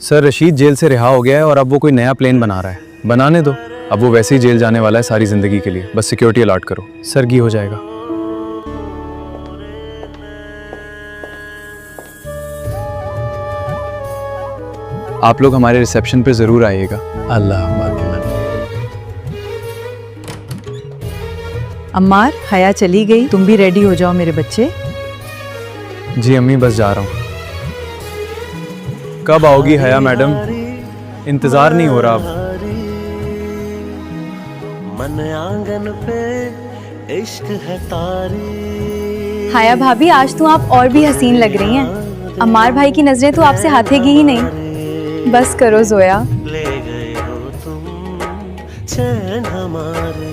Sir Rashid jail से रिहा हो गया है और अब वो कोई नया प्लेन बना रहा है। बनाने दो, अब वो वैसे ही जेल जाने वाला है सारी जिंदगी के लिए। बस सिक्योरिटी अलॉट करो, सर घी हो जाएगा। आप लोग हमारे रिसेप्शन पे जरूर आइएगा। अल्लाह। अम्मार, हया चली गई, तुम भी रेडी हो जाओ मेरे बच्चे। जी अम्मी, बस जा रहा हूँ। कब आओगी हया मैडम? इंतजार नहीं हो रहा अब। मन आंगन पे इश्क है तारी। हाया भाभी, आज तो आप और भी हसीन लग रही हैं। अम्मार भाई की नजरें तो आपसे हाथेगी ही नहीं। बस करो जोया। ले गए हो तुम चैन हमारे,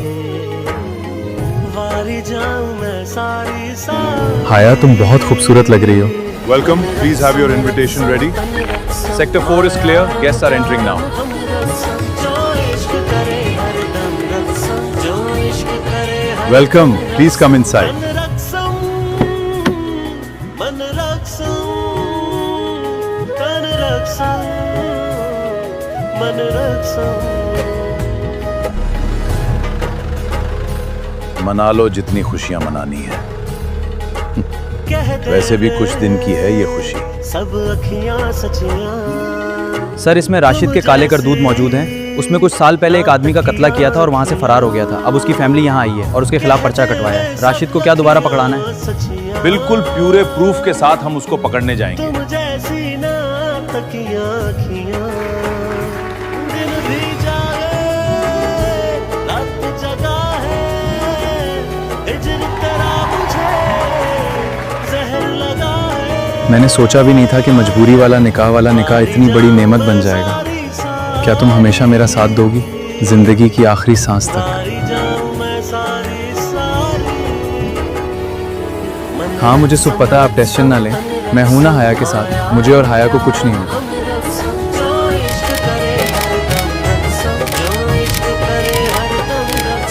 वारी जाऊं मैं सारी सारी। हाया, तुम बहुत खूबसूरत लग रही हो। Welcome. Please have your invitation ready. Sector 4 is clear. Guests are entering now. Welcome. Please come inside. मना लो जितनी खुशियां मनानी है। वैसे भी कुछ दिन की है ये खुशी। सब अखियां सचियां। सर, इसमें राशिद के काले करतूत मौजूद हैं। उसमें कुछ साल पहले एक आदमी का कत्ला किया था और वहाँ से फरार हो गया था। अब उसकी फैमिली यहाँ आई है और उसके खिलाफ पर्चा कटवाया है। राशिद को क्या दोबारा पकड़ाना है? बिल्कुल प्यूरे प्रूफ के साथ हम उसको पकड़ने जाएंगे। तुम जैसी ना तकियां अखियां, दिल भी जागे रात जगा है, हिजर तेरा मुझे जहर लगा है। मैंने सोचा भी नहीं था कि मजबूरी वाला निकाह इतनी बड़ी नेमत बन जाएगा। क्या तुम हमेशा मेरा साथ दोगी जिंदगी की आखिरी सांस तक? हाँ, मुझे सब पता है, आप टेंशन ना लें। मैं हूं ना हाया के साथ। मुझे और हाया को कुछ नहीं होगा।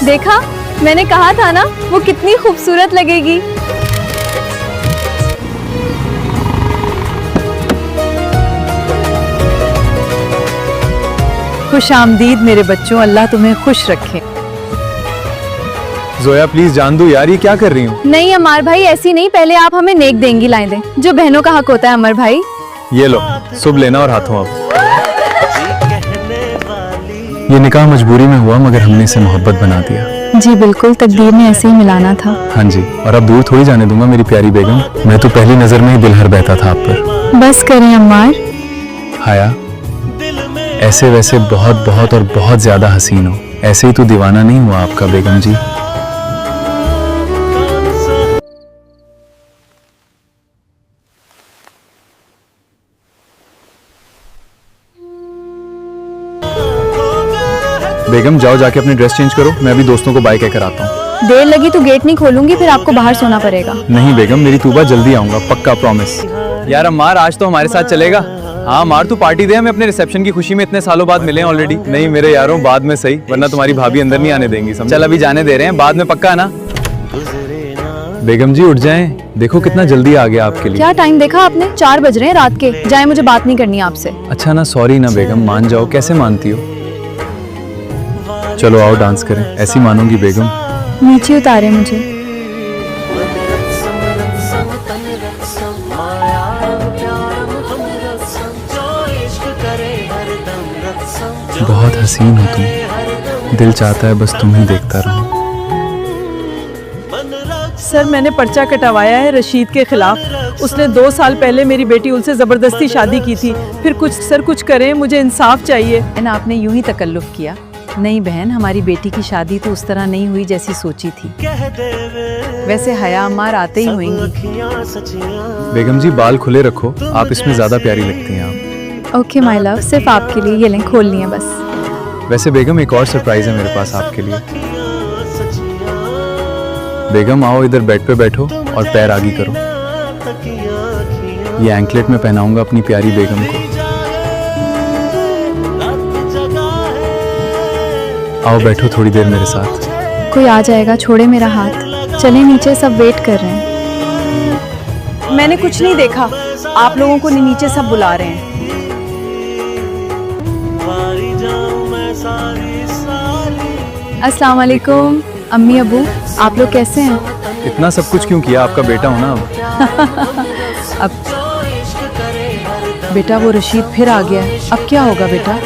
देखा, मैंने कहा था ना, वो कितनी खूबसूरत लगेगी। खुश आमदीद मेरे बच्चों, अल्लाह तुम्हें खुश रखे। जोया प्लीज जान दो यार, ये क्या कर रही हूँ? नहीं अमर भाई, ऐसी नहीं। पहले आप हमें नेक देंगी लाएं दें, जो बहनों का हक होता है। अमर भाई ये लो, शुभ लेना और हाथों अब। ये निकाह मजबूरी में हुआ, मगर हमने इसे मोहब्बत बना दिया। जी बिल्कुल, तकदीर ने ऐसे ही मिलाना था। हाँ जी, और अब दूर थोड़ी जाने दूंगा मेरी प्यारी बेगम। मैं तो पहली नजर में ही दिल हर बहता था आप पर। बस करें अम्मार। हाया, ऐसे वैसे बहुत बहुत और बहुत ज्यादा हसीन हो। ऐसे ही तो दीवाना नहीं हुआ आपका बेगम जी। बेगम जाओ, जाके अपनी ड्रेस चेंज करो। मैं अभी दोस्तों को बाय कहकर आता हूँ। देर लगी तो गेट नहीं खोलूंगी, फिर आपको बाहर सोना पड़ेगा। नहीं बेगम, मेरी तूबा जल्दी आऊंगा, पक्का प्रॉमिस। यार अम्मार, आज तो हमारे साथ चलेगा? हाँ मार, तू पार्टी दे। हमें अपने रिसेप्शन की खुशी में इतने सालों बाद मिले हैं ऑलरेडी। नहीं मेरे यारों, बाद में सही, वरना तुम्हारी भाभी अंदर नहीं आने देंगी। चल अभी जाने दे रहे हैं, बाद में पक्का ना? बेगम जी उठ जाएं, देखो कितना जल्दी आ गया आपके लिए। क्या टाइम देखा आपने? 4 बज रहे हैं रात के। जाए, मुझे बात नहीं करनी आपसे। अच्छा ना, सॉरी ना बेगम, मान जाओ। कैसे मानती हो? चलो आओ डांस करें। ऐसी मानूंगी बेगम? नीचे उतारे मुझे। बहुत हसीन हो तुम, दिल चाहता है बस तुम्हें देखता रहूं। सर, मैंने पर्चा कटवाया है रशीद के खिलाफ। उसने 2 साल पहले मेरी बेटी उनसे जबरदस्ती शादी की थी। फिर कुछ करें, मुझे इंसाफ चाहिए। ना आपने यूं ही तकल्लुफ किया। नहीं बहन, हमारी बेटी की शादी तो उस तरह नहीं हुई जैसी सोची थी। वैसे हया अम्मार आते ही होंगी। बेगम जी बाल खुले रखो, आप इसमें ज्यादा प्यारी लगती हैं आप। ओके माय लव, सिर्फ आपके लिए। ये लें, खोल लिए बस। वैसे बेगम एक और सरप्राइज है मेरे पास आपके लिए। बेगम आओ, इधर बेड पे बैठो और पैर आगे करो। ये एंकलेट में पहनाऊंगा अपनी प्यारी बेगम को। आओ बैठो थोड़ी देर मेरे साथ। कोई आ जाएगा, छोड़े मेरा हाथ। चले नीचे, सब वेट कर रहे हैं। मैंने कुछ नहीं देखा, आप लोगों को नीचे सब बुला रहे हैं। सारी सारी अस्सलाम वालेकुम अम्मी अबू, आप लोग कैसे हैं? इतना सब कुछ क्यों किया? आपका बेटा हो ना अब। बेटा वो रशीद फिर आ गया है, अब क्या होगा बेटा?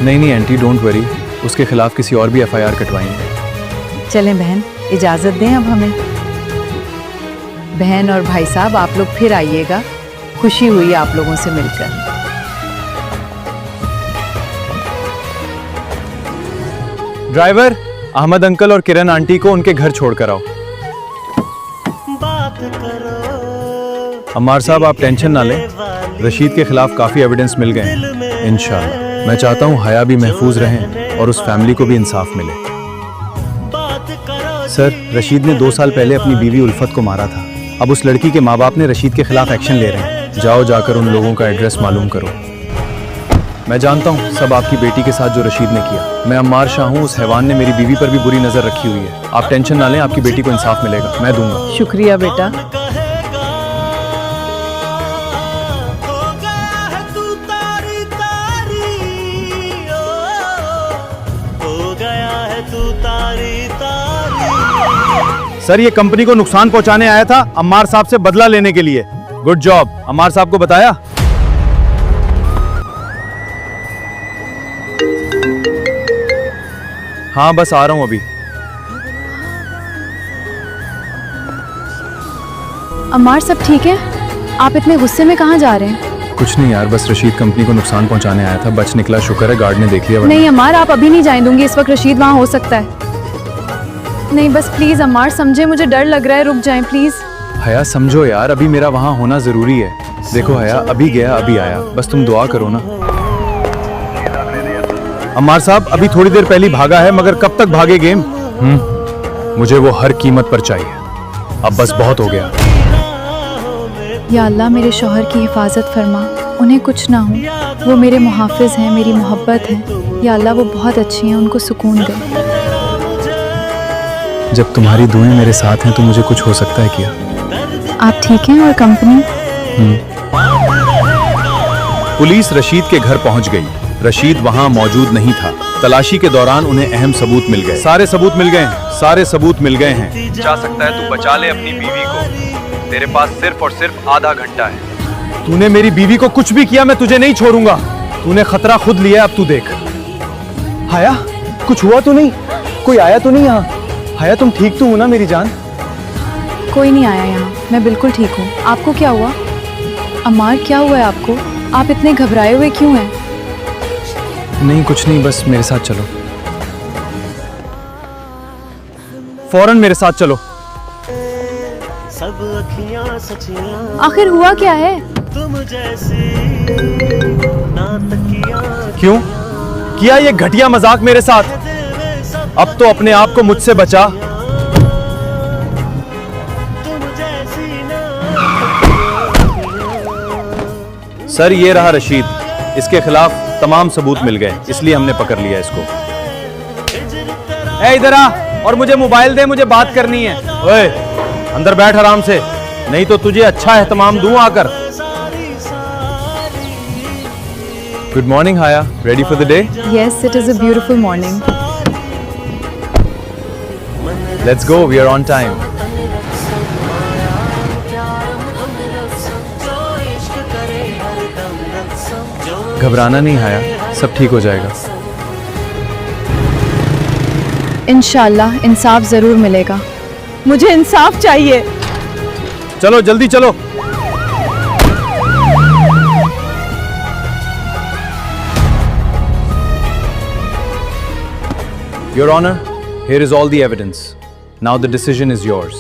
नहीं आंटी, डोंट वरी, उसके खिलाफ किसी और भी एफआईआर कटवाएंगे। चलें बहन, इजाज़त दें अब हमें। बहन और भाई साहब, आप लोग फिर आइएगा, खुशी हुई आप लोगों से मिलकर। ड्राइवर, अहमद अंकल और किरण आंटी को उनके घर छोड़कर आओ। बात करो अम्मार साहब, आप टेंशन ना लें, रशीद के खिलाफ काफ़ी एविडेंस मिल गए हैं इंशाल्लाह। मैं चाहता हूँ हया भी महफूज रहें और उस फैमिली को भी इंसाफ मिले। बात करो सर, रशीद ने 2 साल पहले अपनी बीवी उल्फत को मारा था। अब उस लड़की के माँ बाप ने रशीद के खिलाफ एक्शन ले रहे हैं। जाओ, जाकर उन लोगों का एड्रेस मालूम करो। मैं जानता हूँ सब आपकी बेटी के साथ जो रशीद ने किया। मैं अम्मार शाह हूँ, उस हैवान ने मेरी बीवी पर भी बुरी नज़र रखी हुई है। आप टेंशन ना लें, आपकी बेटी को इंसाफ मिलेगा, मैं दूंगा। शुक्रिया बेटा। कहेगा हो गया है तू तारी तारी हो गया है तू तारी तारी। सर, ये कंपनी को नुकसान पहुंचाने आया था अम्मार साहब से बदला लेने के लिए। Good job. अम्मार साहब को बताया? हाँ, बस आ रहा हूँ अभी। अम्मार सब ठीक है? आप इतने गुस्से में कहाँ जा रहे हैं? कुछ नहीं यार, बस रशीद कंपनी को नुकसान पहुंचाने आया था, बच निकला, शुक्र है गार्ड ने देख लिया। वरना- नहीं अम्मार, आप अभी नहीं जाने दूंगी, इस वक्त रशीद वहाँ हो सकता है। नहीं बस प्लीज अम्मार समझे, मुझे डर लग रहा है, रुक जाएं प्लीज। हया समझो यार, अभी मेरा वहाँ होना जरूरी है। देखो हया, अभी गया अभी आया, बस तुम दुआ करो ना। अम्मार साहब अभी थोड़ी देर पहले भागा है, मगर कब तक भागे गेम? मुझे वो हर कीमत पर चाहिए। अब बस बहुत हो गया। या अल्लाह मेरे शौहर की हिफाजत फरमा, उन्हें कुछ ना हो, वो मेरे मुहाफिज हैं, मेरी मोहब्बत है। या अल्लाह वो बहुत अच्छी हैं, उनको सुकून दे। जब तुम्हारी दुआएं मेरे साथ हैं तो मुझे कुछ हो सकता है क्या? आप ठीक हैं और कंपनी? पुलिस रशीद के घर पहुंच गई। रशीद वहां मौजूद नहीं था। तलाशी के दौरान उन्हें अहम सबूत मिल गए। सारे सबूत मिल गए हैं, सारे सबूत मिल गए हैं। जा सकता है तू बचा ले अपनी बीवी को, तेरे पास सिर्फ और सिर्फ आधा घंटा है। तूने मेरी बीवी को कुछ भी किया, मैं तुझे नहीं छोड़ूंगा। तूने खतरा खुद लिया, अब तू देख। हया, कुछ हुआ तो नहीं? कोई आया तो नहीं यहाँ? हया, तुम ठीक तो हो ना मेरी जान? कोई नहीं आया यहाँ, मैं बिल्कुल ठीक हूँ। आपको क्या हुआ? अम्मार क्या हुआ है आपको? आप इतने घबराए हुए क्यों हैं? नहीं कुछ नहीं, बस मेरे साथ चलो, फौरन मेरे साथ चलो। सब अखियां सचियां आखिर हुआ क्या है? तुम जैसी ना तकियां क्यों किया ये घटिया मजाक मेरे साथ? अब तो अपने आप को मुझसे बचा। तुम जैसी ना सर, ये रहा रशीद, इसके खिलाफ तमाम सबूत मिल गए, इसलिए हमने पकड़ लिया इसको। ए इधर आ और मुझे मोबाइल दे, मुझे बात करनी है। ओए अंदर बैठ आराम से, नहीं तो तुझे अच्छा एहतमाम दूं आकर। Good morning Haya, ready for the day? Yes, it is a beautiful morning. Let's go, we are on time. घबराना नहीं हया, सब ठीक हो जाएगा। इंशाल्लाह इंसाफ जरूर मिलेगा। मुझे इंसाफ चाहिए। चलो जल्दी चलो। Your Honor, here is all the evidence. Now the decision is yours.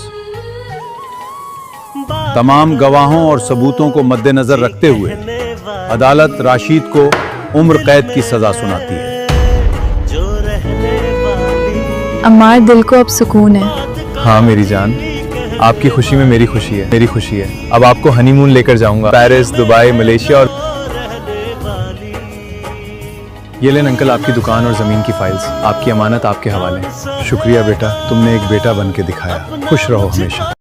तमाम गवाहों और सबूतों को मद्देनजर रखते हुए अदालत राशिद को उम्र कैद की सजा सुनाती है। जो रहने वाली अम्मार, दिल को अब सुकून है। हाँ मेरी जान, आपकी खुशी में मेरी खुशी है, मेरी खुशी है। अब आपको हनीमून लेकर जाऊंगा, पेरिस, दुबई, मलेशिया। और ये लें अंकल आपकी दुकान और जमीन की फाइल्स, आपकी अमानत आपके हवाले। शुक्रिया बेटा, तुमने एक बेटा बन के दिखाया। खुश रहो हमेशा।